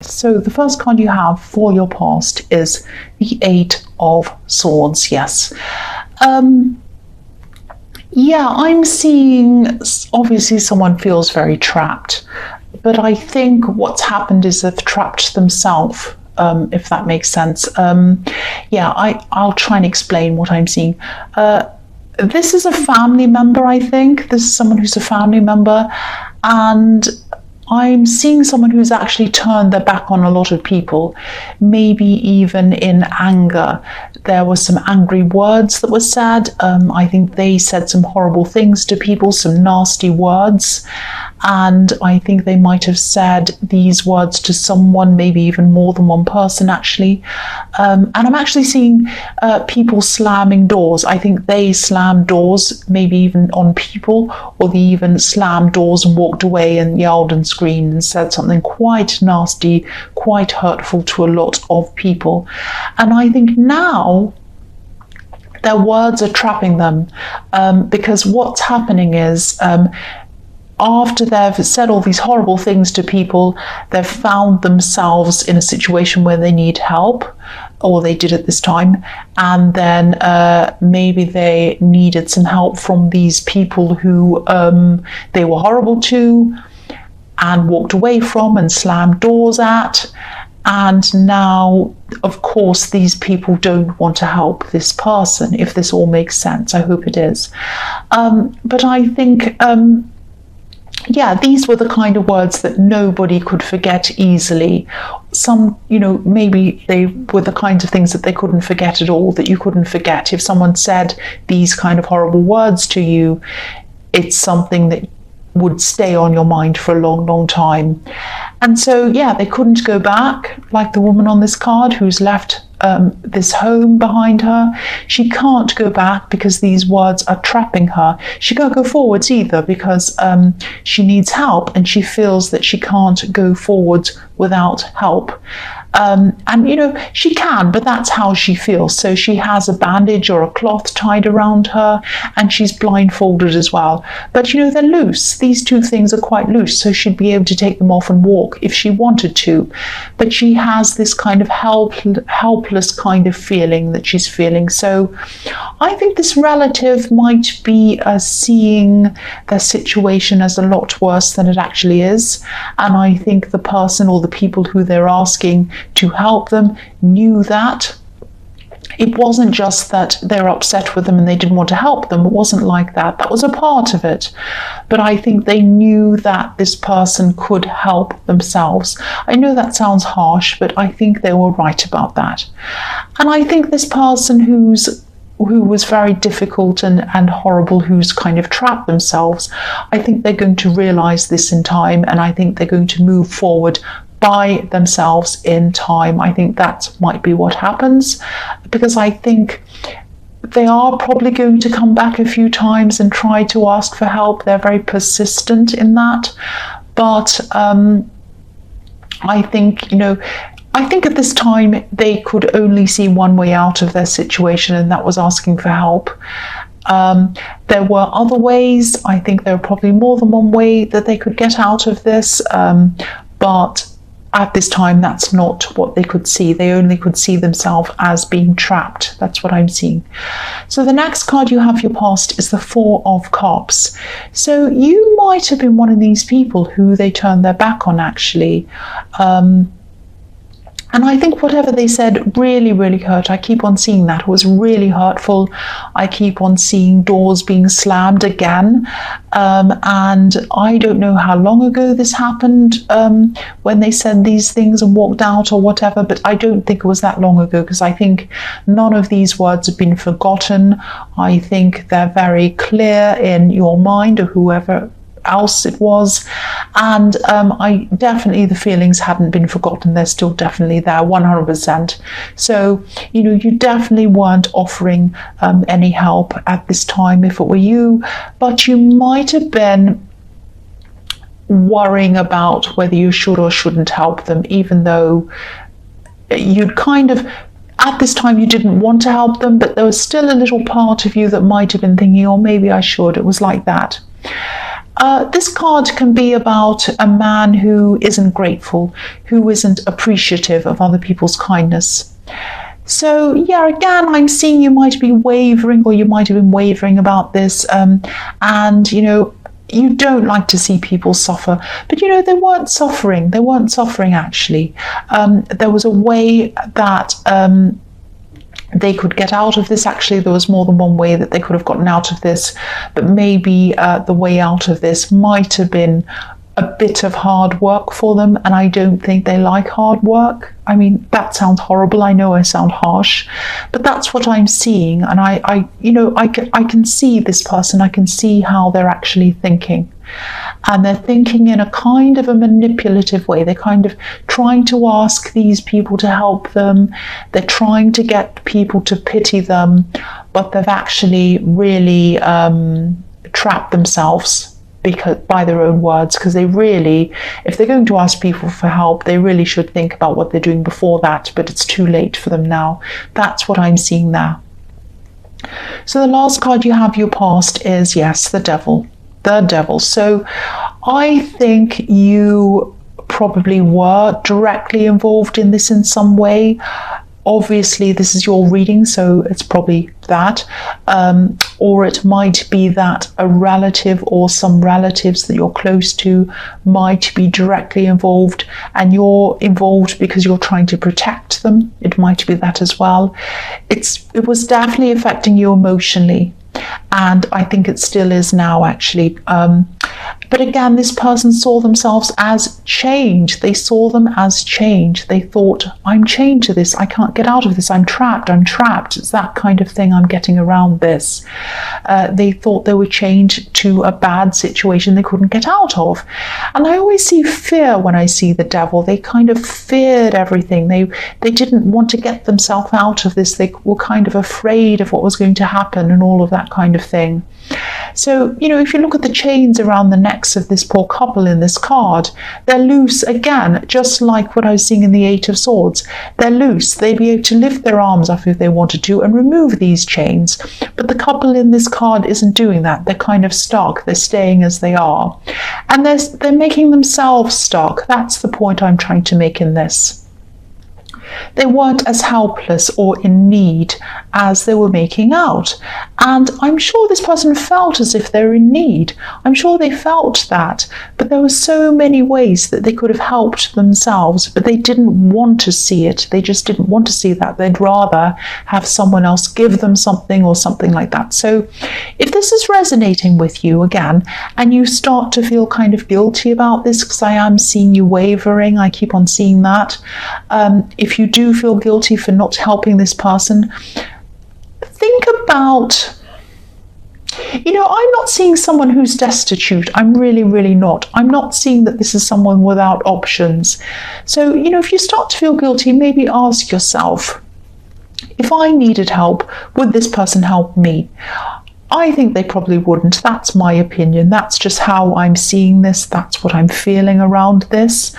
So the first card you have for your past is the Eight of Swords. Yes. Yeah, I'm seeing obviously someone feels very trapped, but I think what's happened is they've trapped themselves, if that makes sense. Yeah, I'll try and explain what I'm seeing. This is a family member, I think. This is someone who's a family member, and I'm seeing someone who's actually turned their back on a lot of people, maybe even in anger. There were some angry words that were said. I think they said some horrible things to people, some nasty words. And I think they might have said these words to someone, maybe even more than one person, actually. And I'm actually seeing people slamming doors. I think they slammed doors, maybe even on people, or they even slammed doors and walked away and yelled and screamed and said something quite nasty, quite hurtful to a lot of people. And I think now their words are trapping them, because what's happening is, after they've said all these horrible things to people, they've found themselves in a situation where they need help, or they did at this time, and then maybe they needed some help from these people who they were horrible to and walked away from and slammed doors at. And now, of course, these people don't want to help this person, if this all makes sense. I hope it is. But I think yeah, these were the kind of words that nobody could forget easily. Some, maybe they were the kinds of things that they couldn't forget at all, that you couldn't forget. If someone said these kind of horrible words to you, it's something that would stay on your mind for a long, long time. And so, yeah, they couldn't go back, like the woman on this card who's left this home behind her. She can't go back because these words are trapping her. She can't go forwards either because she needs help, and she feels that she can't go forwards without help. And she can, but that's how she feels. So she has a bandage or a cloth tied around her, and she's blindfolded as well. But they're loose. These two things are quite loose, so she'd be able to take them off and walk if she wanted to. But she has this kind of helpless kind of feeling that she's feeling. So I think this relative might be seeing their situation as a lot worse than it actually is. And I think the person or the people who they're asking to help them knew that. It wasn't just that they were upset with them and they didn't want to help them. It wasn't like that. That was a part of it. But I think they knew that this person could help themselves. I know that sounds harsh, but I think they were right about that. And I think this person who was very difficult and horrible, who's kind of trapped themselves, I think they're going to realize this in time, and I think they're going to move forward by themselves in time. I think that might be what happens, because I think they are probably going to come back a few times and try to ask for help. They're very persistent in that. But I think, at this time they could only see one way out of their situation, and that was asking for help. There were other ways. I think there were probably more than one way that they could get out of this, but at this time, that's not what they could see. They only could see themselves as being trapped. That's what I'm seeing. So the next card you have for your past is the Four of Cups. So you might have been one of these people who they turned their back on, actually. And I think whatever they said really, really hurt. I keep on seeing that. It was really hurtful. I keep on seeing doors being slammed again. And I don't know how long ago this happened, when they said these things and walked out or whatever, but I don't think it was that long ago, because I think none of these words have been forgotten. I think they're very clear in your mind, or whoever else it was, and the feelings hadn't been forgotten. They're still definitely there, 100%. So you definitely weren't offering any help at this time if it were you, but you might have been worrying about whether you should or shouldn't help them, even though you'd kind of, at this time, you didn't want to help them, but there was still a little part of you that might have been thinking, oh, maybe I should. It was like that. This card can be about a man who isn't grateful, who isn't appreciative of other people's kindness. So yeah, again, I'm seeing you might be wavering, or you might have been wavering about this, and you don't like to see people suffer, but they weren't suffering. They weren't suffering actually. There was a way that they could get out of this. Actually, there was more than one way that they could have gotten out of this, but maybe the way out of this might have been a bit of hard work for them, and I don't think they like hard work. I mean, that sounds horrible. I know I sound harsh, but that's what I'm seeing, and I can see this person. I can see how they're actually thinking. And they're thinking in a kind of a manipulative way. They're kind of trying to ask these people to help them. They're trying to get people to pity them, but they've actually really trapped themselves by their own words, because they really, if they're going to ask people for help, they really should think about what they're doing before that, but it's too late for them now. That's what I'm seeing there. So the last card you have, your past, is, yes, the devil. The devil. So I think you probably were directly involved in this in some way. Obviously, this is your reading, so it's probably that. Or it might be that a relative or some relatives that you're close to might be directly involved, and you're involved because you're trying to protect them. It might be that as well. It was definitely affecting you emotionally, and I think it still is now, actually. But again, this person saw themselves as change. They saw them as change. They thought, I'm chained to this. I can't get out of this. I'm trapped. It's that kind of thing I'm getting around this. They thought they were chained to a bad situation they couldn't get out of. And I always see fear when I see the devil. They kind of feared everything. They didn't want to get themselves out of this. They were kind of afraid of what was going to happen and all of that kind of thing. So, if you look at the chains around the necks of this poor couple in this card, they're loose again, just like what I was seeing in the Eight of Swords. They're loose. They'd be able to lift their arms up if they wanted to and remove these chains. But the couple in this card isn't doing that. They're kind of stuck. They're staying as they are. And they're making themselves stuck. That's the point I'm trying to make in this. They weren't as helpless or in need as they were making out. And I'm sure this person felt as if they're in need. I'm sure they felt that. But there were so many ways that they could have helped themselves, but they didn't want to see it. They just didn't want to see that. They'd rather have someone else give them something or something like that. So if this is resonating with you again, and you start to feel kind of guilty about this, because I am seeing you wavering, I keep on seeing that. If you do feel guilty for not helping this person, think about, I'm not seeing someone who's destitute. I'm really, really not. I'm not seeing that this is someone without options. So, if you start to feel guilty, maybe ask yourself, if I needed help, would this person help me? I think they probably wouldn't. That's my opinion. That's just how I'm seeing this. That's what I'm feeling around this.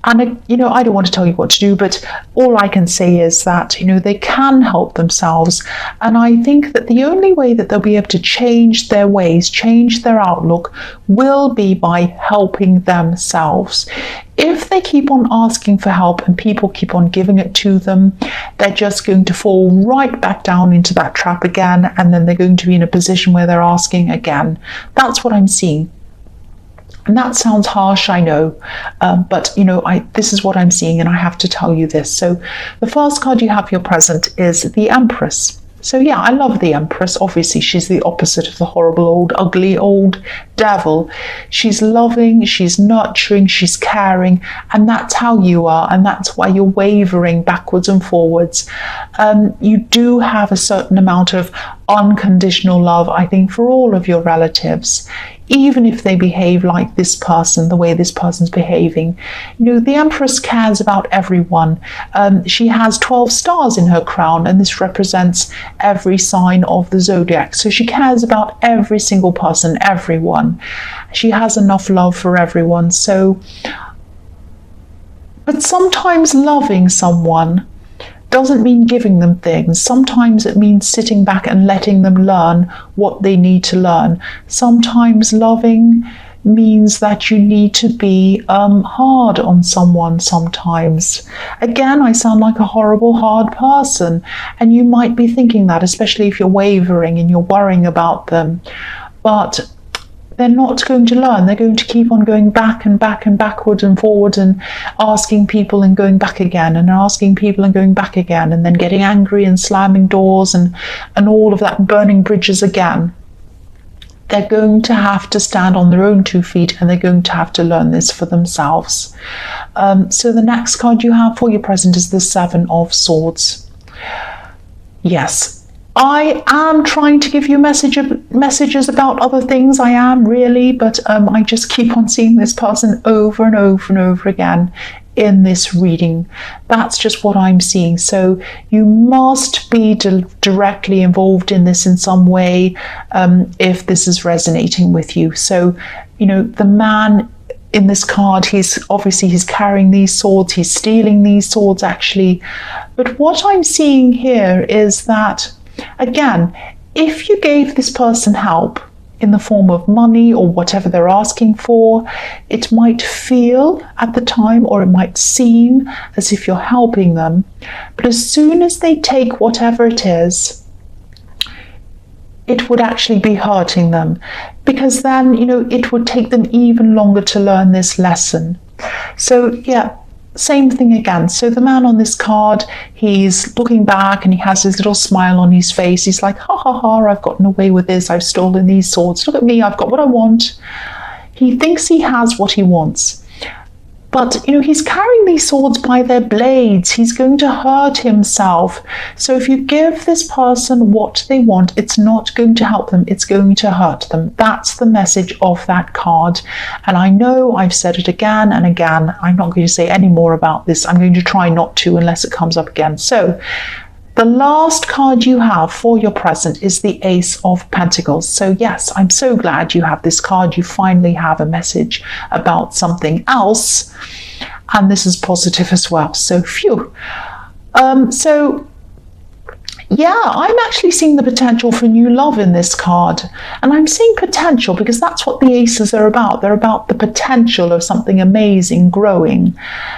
And, I don't want to tell you what to do, but all I can say is that, they can help themselves. And I think that the only way that they'll be able to change their ways, change their outlook, will be by helping themselves. If they keep on asking for help and people keep on giving it to them, they're just going to fall right back down into that trap again, and then they're going to be in a position where they're asking again. That's what I'm seeing. And that sounds harsh, I know, but this is what I'm seeing, and I have to tell you this. So the first card you have, your present, is the Empress. So yeah, I love the Empress. Obviously, she's the opposite of the horrible old, ugly old devil. She's loving, she's nurturing, she's caring, and that's how you are, and that's why you're wavering backwards and forwards. You do have a certain amount of unconditional love, I think, for all of your relatives, even if they behave like this person, the way this person's behaving. The Empress cares about everyone. She has 12 stars in her crown, and this represents every sign of the zodiac. So she cares about every single person, everyone. She has enough love for everyone. But sometimes loving someone doesn't mean giving them things. Sometimes it means sitting back and letting them learn what they need to learn. Sometimes loving means that you need to be hard on someone sometimes. Again, I sound like a horrible, hard person, and you might be thinking that, especially if you're wavering and you're worrying about them. But they're not going to learn. They're going to keep on going back and back and backward and forward and asking people and going back again and asking people and going back again, and then getting angry and slamming doors and all of that, burning bridges again. They're going to have to stand on their own 2 feet, and they're going to have to learn this for themselves. So the next card you have for your present is the Seven of Swords. Yes, I am trying to give you messages about other things. I am really, but I just keep on seeing this person over and over and over again in this reading. That's just what I'm seeing. So you must be directly involved in this in some way if this is resonating with you. So, you know, the man in this card, he's carrying these swords, he's stealing these swords actually. But what I'm seeing here is that, again, if you gave this person help in the form of money or whatever they're asking for, it might feel at the time, or it might seem as if you're helping them. But as soon as they take whatever it is, it would actually be hurting them, because then, you know, it would take them even longer to learn this lesson. So yeah, same thing again. So the man on this card, he's looking back and he has his little smile on his face. He's like, ha ha ha, I've gotten away with this. I've stolen these swords. Look at me, I've got what I want. He thinks he has what he wants. But, you know, he's carrying these swords by their blades. He's going to hurt himself. So if you give this person what they want, it's not going to help them. It's going to hurt them. That's the message of that card. And I know I've said it again and again. I'm not going to say any more about this. I'm going to try not to unless it comes up again. So the last card you have for your present is the Ace of Pentacles. So yes, I'm so glad you have this card. You finally have a message about something else. And this is positive as well. So phew. Yeah, I'm actually seeing the potential for new love in this card. And I'm seeing potential because that's what the aces are about. They're about the potential of something amazing growing.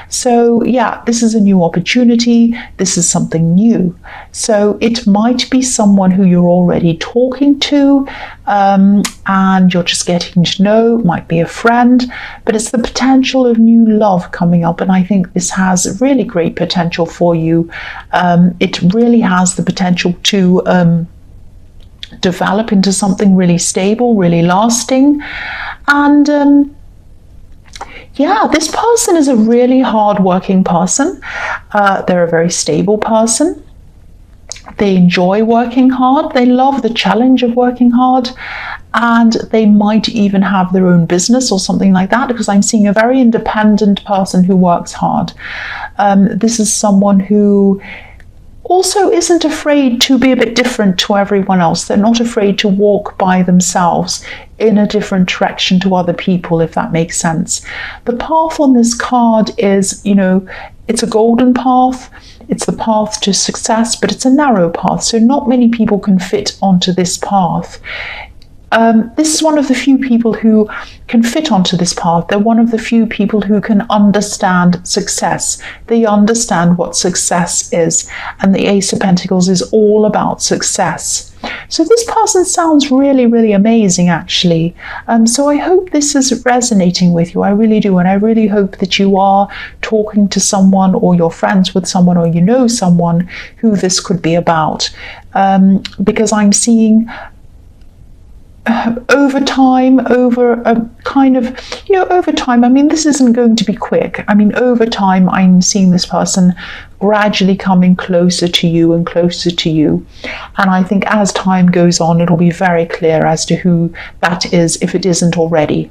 So yeah, this is a new opportunity. This is something new. So it might be someone who you're already talking to and you're just getting to know. It might be a friend, but it's the potential of new love coming up. And I think this has really great potential for you. It really has the potential to develop into something really stable, really lasting. And yeah, this person is a really hard-working person. They're a very stable person. They enjoy working hard. They love the challenge of working hard. And they might even have their own business or something like that, because I'm seeing a very independent person who works hard. This is someone who also isn't afraid to be a bit different to everyone else. They're not afraid to walk by themselves in a different direction to other people, if that makes sense. The path on this card is, you know, it's a golden path. It's the path to success, but it's a narrow path. So not many people can fit onto this path. This is one of the few people who can fit onto this path. They're one of the few people who can understand success. They understand what success is. And the Ace of Pentacles is all about success. So this person sounds really, really amazing, actually. So I hope this is resonating with you. I really do. And I really hope that you are talking to someone, or you're friends with someone, or you know someone who this could be about. Because I'm seeing over time, over a kind of, you know, over time, I mean, this isn't going to be quick. I mean, over time, I'm seeing this person gradually coming closer to you and closer to you. And I think as time goes on, it'll be very clear as to who that is, if it isn't already.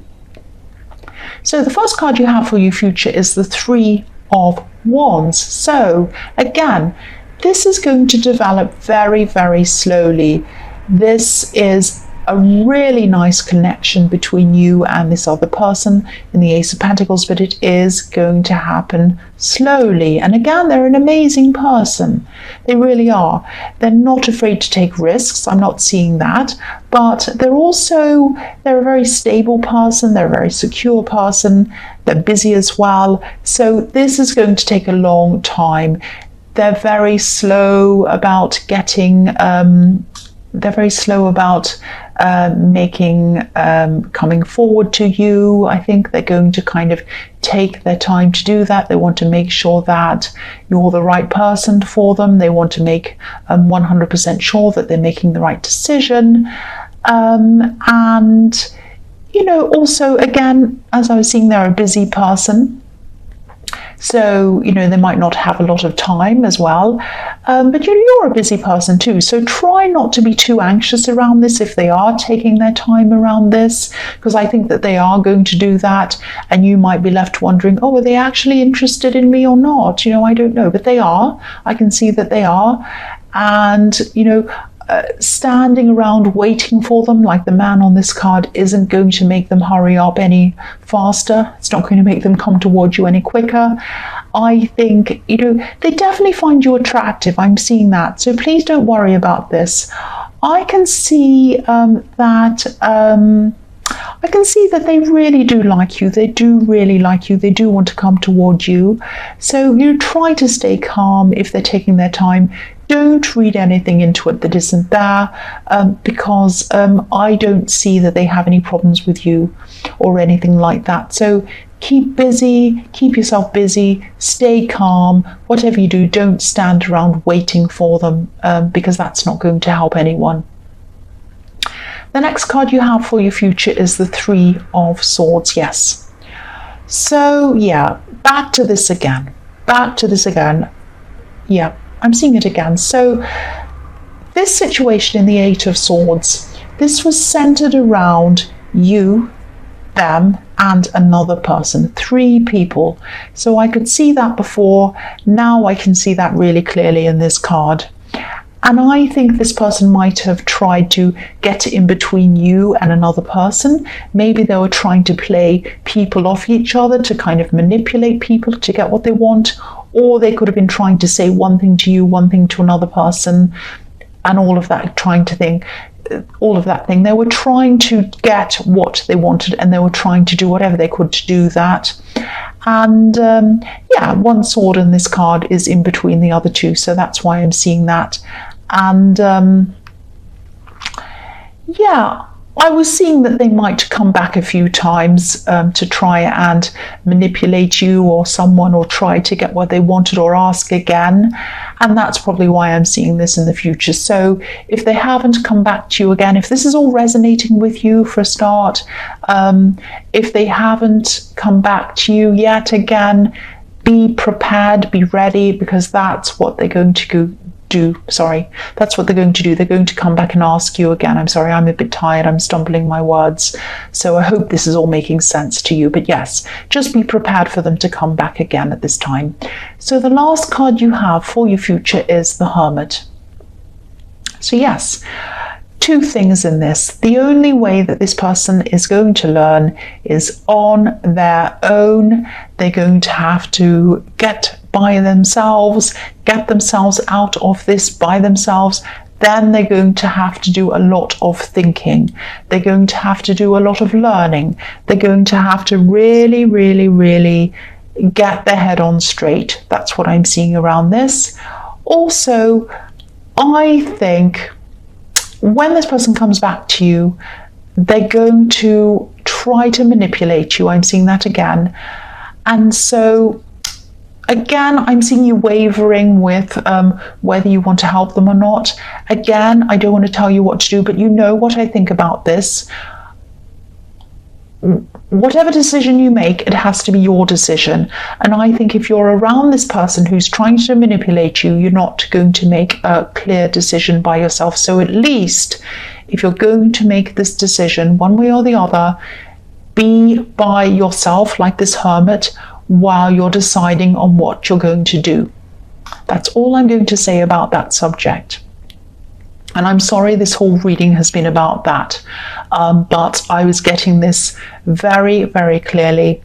So the first card you have for your future is the Three of Wands. So again, this is going to develop very, very slowly. This is a really nice connection between you and this other person in the Ace of Pentacles, but it is going to happen slowly. And again, they're an amazing person. They really are. They're not afraid to take risks. I'm not seeing that. But they're a very stable person. They're a very secure person. They're busy as well. So this is going to take a long time. They're very slow about coming forward to you. I think they're going to kind of take their time to do that. They want to make sure that you're the right person for them. They want to make 100% sure that they're making the right decision. And, also, again, as I was seeing, they're a busy person. So, they might not have a lot of time as well. But you're a busy person too. So try not to be too anxious around this if they are taking their time around this, because I think that they are going to do that. And you might be left wondering, oh, are they actually interested in me or not? I don't know. But they are. I can see that they are. And, standing around waiting for them like the man on this card isn't going to make them hurry up any faster. It's not going to make them come towards you any quicker. I think, they definitely find you attractive. I'm seeing that. So please don't worry about this. I can see that they really do like you. They do really like you. They do want to come towards you. So try to stay calm if they're taking their time. Don't read anything into it that isn't there, because I don't see that they have any problems with you or anything like that. So keep busy, keep yourself busy, stay calm. Whatever you do, don't stand around waiting for them, because that's not going to help anyone. The next card you have for your future is the Three of Swords. Yes. So yeah, back to this again. Yeah. I'm seeing it again. So this situation in the Eight of Swords, this was centered around you, them, and another person, 3 people. So I could see that before. Now I can see that really clearly in this card. And I think this person might have tried to get in between you and another person. Maybe they were trying to play people off each other, to kind of manipulate people to get what they want. Or they could have been trying to say one thing to you, one thing to another person, and all of that thing. They were trying to get what they wanted, and they were trying to do whatever they could to do that. And one sword in this card is in between the other 2, so that's why I'm seeing that. And I was seeing that they might come back a few times to try and manipulate you or someone, or try to get what they wanted, or ask again. And that's probably why I'm seeing this in the future. So if they haven't come back to you again, if this is all resonating with you for a start, if they haven't come back to you yet again, be prepared, be ready, because that's what they're going to That's what they're going to do. They're going to come back and ask you again. I'm sorry, I'm a bit tired. I'm stumbling my words. So I hope this is all making sense to you. But yes, just be prepared for them to come back again at this time. So the last card you have for your future is the Hermit. So yes, 2 things in this. The only way that this person is going to learn is on their own. They're going to have to get themselves out of this by themselves. Then they're going to have to do a lot of thinking. They're going to have to do a lot of learning. They're going to have to really, really, really get their head on straight. That's what I'm seeing around this. Also, I think when this person comes back to you, they're going to try to manipulate you. I'm seeing that again. And so again, I'm seeing you wavering with whether you want to help them or not. Again, I don't want to tell you what to do, but you know what I think about this. Whatever decision you make, it has to be your decision. And I think if you're around this person who's trying to manipulate you, you're not going to make a clear decision by yourself. So at least if you're going to make this decision one way or the other, be by yourself like this Hermit while you're deciding on what you're going to do. That's all I'm going to say about that subject. And I'm sorry this whole reading has been about that, but I was getting this very, very clearly.